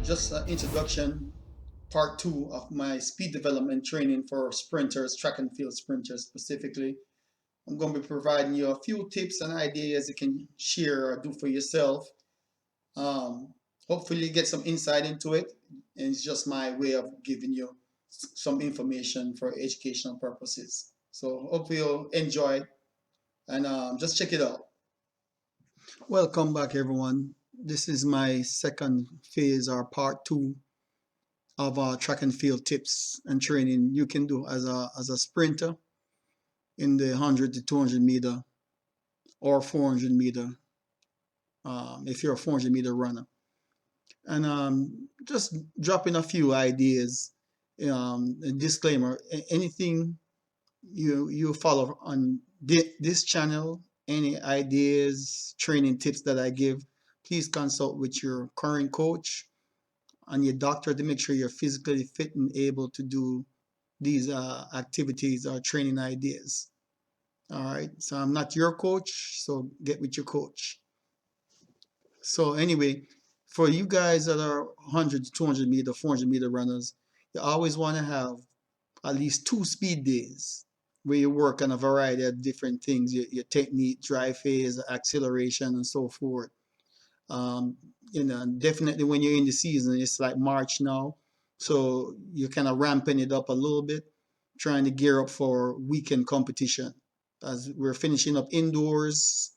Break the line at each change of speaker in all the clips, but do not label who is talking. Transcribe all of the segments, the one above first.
Just an introduction, part two of my speed development training for sprinters, track and field sprinters specifically. I'm going to be providing you a few tips and ideas you can share or do for yourself. Um, Hopefully, get some insight into it. And it's just my way of giving you some information for educational purposes. So, hope you'll enjoy it and just check it out. Welcome back, everyone. This is my second phase or part two of track and field tips and training you can do as a sprinter in the 100 to 200 meter or 400 meter if you're a 400 meter runner. And just dropping a few ideas. A disclaimer: anything you follow on this channel, any ideas, training tips that I give, please consult with your current coach and your doctor to make sure you're physically fit and able to do these activities or training ideas. All right. So I'm not your coach, so get with your coach. So anyway, for you guys that are 100 to 200 meter, 400 meter runners, you always want to have at least 2 speed days where you work on a variety of different things, your technique, drive phase, acceleration, and so forth. Um, Definitely when you're in the season, it's like March now, so you're kind of ramping it up a little bit, trying to gear up for weekend competition as we're finishing up indoors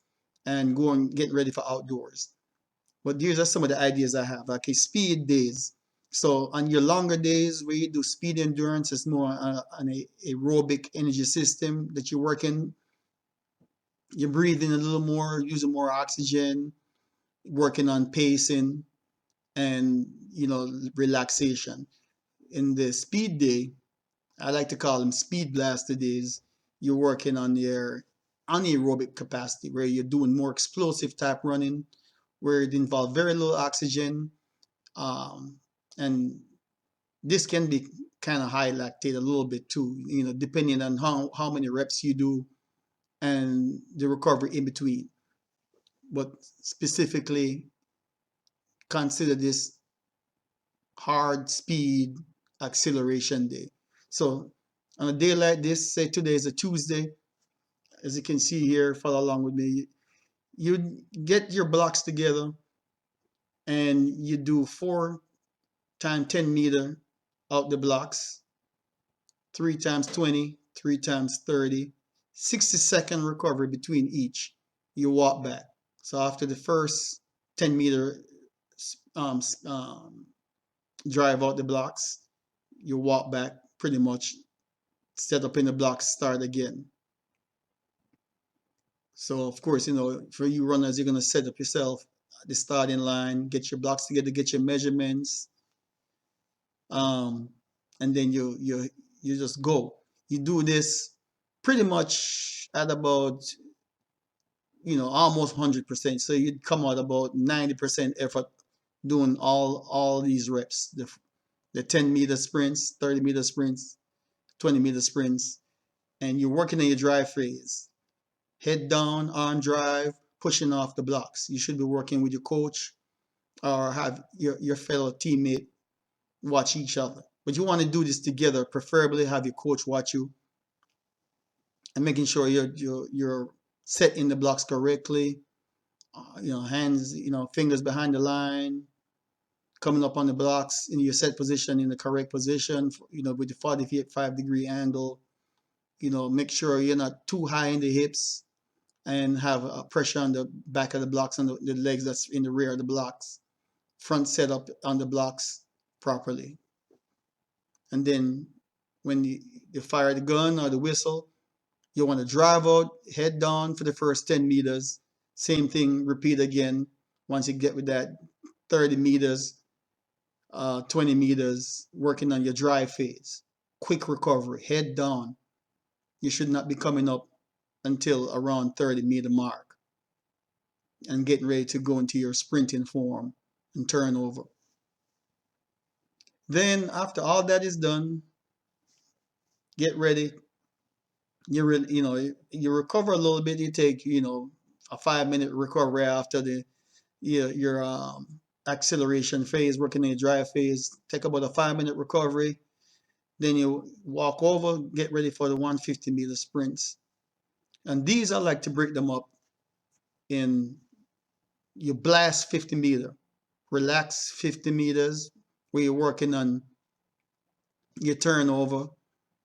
and getting ready for outdoors. But these are some of the ideas I have. Okay, speed days. So on your longer days where you do speed endurance, it's more an aerobic energy system that you're working. You're breathing a little more, using more oxygen, working on pacing and relaxation. In the speed day, I like to call them speed blaster days. You're working on your anaerobic capacity where you're doing more explosive type running, where it involves very little oxygen, and this can be kind of high lactate a little bit too, depending on how many reps you do and the recovery in between. But specifically, consider this hard speed acceleration day. So on a day like this, say today is a Tuesday, as you can see here, follow along with me. You get your blocks together and you do 4 times 10 meter out the blocks, 3 times 20, 3 times 30, 60-second recovery between each. You walk back. So after the first 10-meter um, um, drive out the blocks, you walk back pretty much, set up in the blocks, start again. So of course, for you runners, you're gonna set up yourself at the starting line, get your blocks together, get your measurements, and then you just go. You do this pretty much at about almost 100%. So you'd come out about 90% effort doing all these reps, the 10-meter sprints, 30-meter sprints, 20-meter sprints, and you're working in your drive phase. Head down, arm drive, pushing off the blocks. You should be working with your coach or have your fellow teammate watch each other. But you want to do this together, preferably have your coach watch you and making sure you're setting the blocks correctly. Hands, fingers behind the line, coming up on the blocks in your set position in the correct position, with the 45-degree angle. Make sure you're not too high in the hips and have pressure on the back of the blocks and the legs that's in the rear of the blocks. Front set up on the blocks properly. And then when you fire the gun or the whistle, you want to drive out, head down for the first 10 meters. Same thing, repeat again. Once you get with that 30 meters, 20 meters, working on your drive phase. Quick recovery, head down. You should not be coming up until around 30-meter mark and getting ready to go into your sprinting form and turn over. Then after all that is done, get ready. You recover a little bit. You take a 5-minute recovery after your acceleration phase, working in your drive phase. Take about a 5 minute recovery. Then you walk over, get ready for the 150-meter sprints. And these I like to break them up in you blast 50 meter, relax 50 meters, where you're working on your turnover,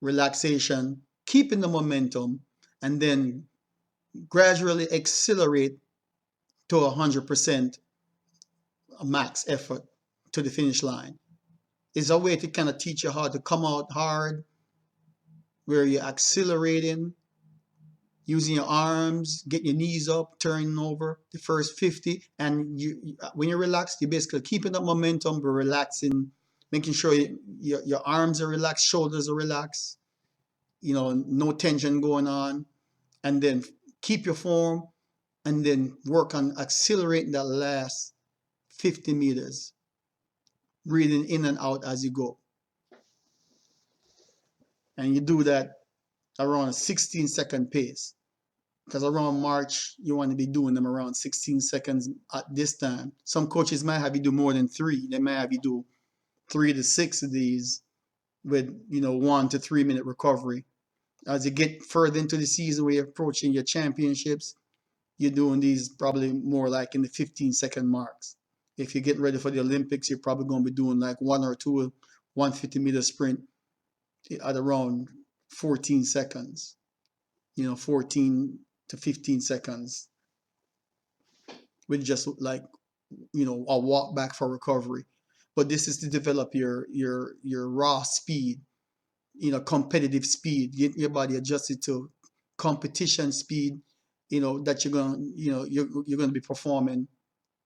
relaxation, keeping the momentum, and then gradually accelerate to 100% max effort to the finish line. It's a way to kind of teach you how to come out hard, where you're accelerating, using your arms, get your knees up, turning over the first 50. And when you're relaxed, you're basically keeping up momentum, but relaxing, making sure your arms are relaxed, shoulders are relaxed, no tension going on. And then keep your form and then work on accelerating that last 50 meters, breathing in and out as you go. And you do that around a 16-second pace. Because around March, you want to be doing them around 16 seconds at this time. Some coaches might have you do more than 3. They might have you do 3 to 6 of these with, 1 to 3 minute recovery. As you get further into the season where you're approaching your championships, you're doing these probably more like in the 15-second marks. If you're getting ready for the Olympics, you're probably going to be doing like 1 or 2 150-meter sprint at around 14 seconds, 14 to 15 seconds with just like, a walk back for recovery. But this is to develop your raw speed, competitive speed, get your body adjusted to competition speed, that you're going to be performing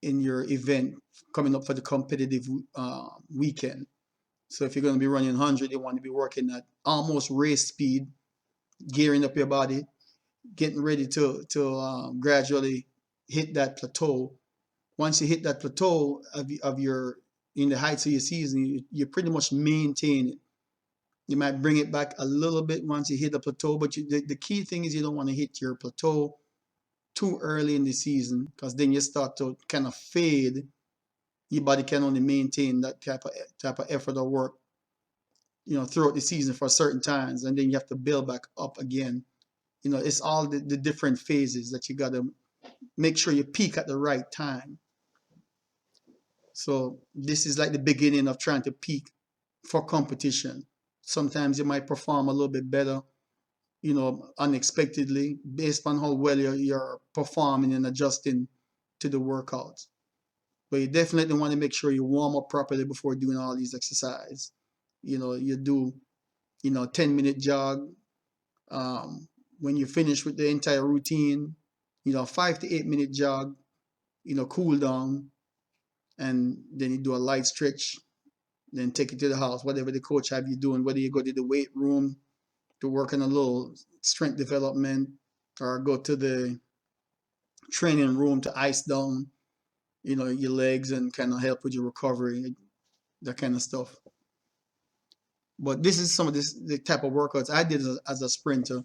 in your event coming up for the competitive weekend. So if you're going to be running 100, you want to be working at almost race speed, gearing up your body, getting ready to gradually hit that plateau. Once you hit that plateau of your in the heights of your season, you pretty much maintain it. You might bring it back a little bit once you hit the plateau, but the key thing is you don't want to hit your plateau too early in the season, because then you start to kind of fade. Your body can only maintain that type of effort or work, throughout the season for certain times, and then you have to build back up again. It's all the different phases that you got to make sure you peak at the right time. So this is like the beginning of trying to peak for competition. Sometimes you might perform a little bit better, unexpectedly, based on how well you're performing and adjusting to the workouts. But you definitely want to make sure you warm up properly before doing all these exercises. You do, 10-minute jog. When you finish with the entire routine, 5 to 8 minute jog, cool down, and then you do a light stretch, then take it to the house, whatever the coach have you doing, whether you go to the weight room to work on a little strength development, or go to the training room to ice down, your legs and kind of help with your recovery, that kind of stuff. But this is some of the type of workouts I did as a sprinter.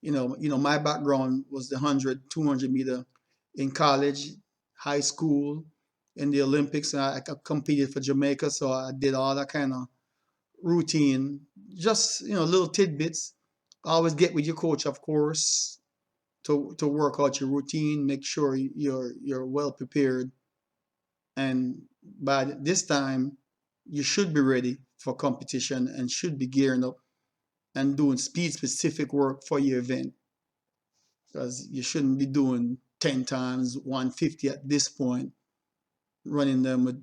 My background was the 100, 200 meter in college, high school, in the Olympics. I competed for Jamaica, so I did all that kind of routine, just little tidbits. Always get with your coach, of course, to work out your routine. Make sure you're well prepared, and by this time you should be ready for competition and should be gearing up and doing speed specific work for your event, because you shouldn't be doing 10 times 150 at this point, running them with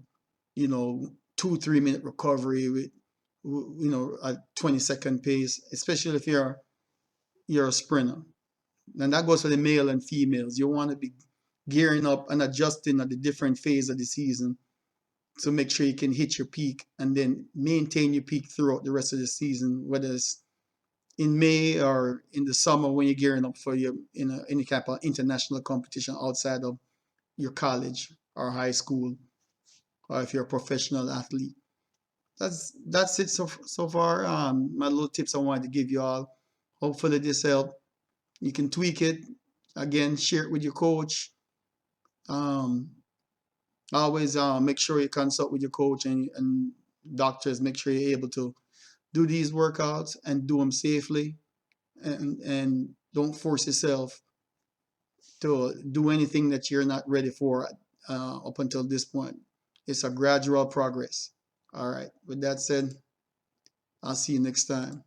2-3 minute recovery with a 20-second pace, especially if you're a sprinter. And that goes for the male and females. You want to be gearing up and adjusting at the different phase of the season to make sure you can hit your peak and then maintain your peak throughout the rest of the season, whether it's in May or in the summer when you're gearing up for any type of international competition outside of your college or high school, or if you're a professional athlete. That's it so far. My little tips I wanted to give you all. Hopefully this helped. You can tweak it. Again, share it with your coach. Um, Always make sure you consult with your coach and doctors. Make sure you're able to do these workouts and do them safely, and don't force yourself to do anything that you're not ready for up until this point. It's a gradual progress. All right. With that said, I'll see you next time.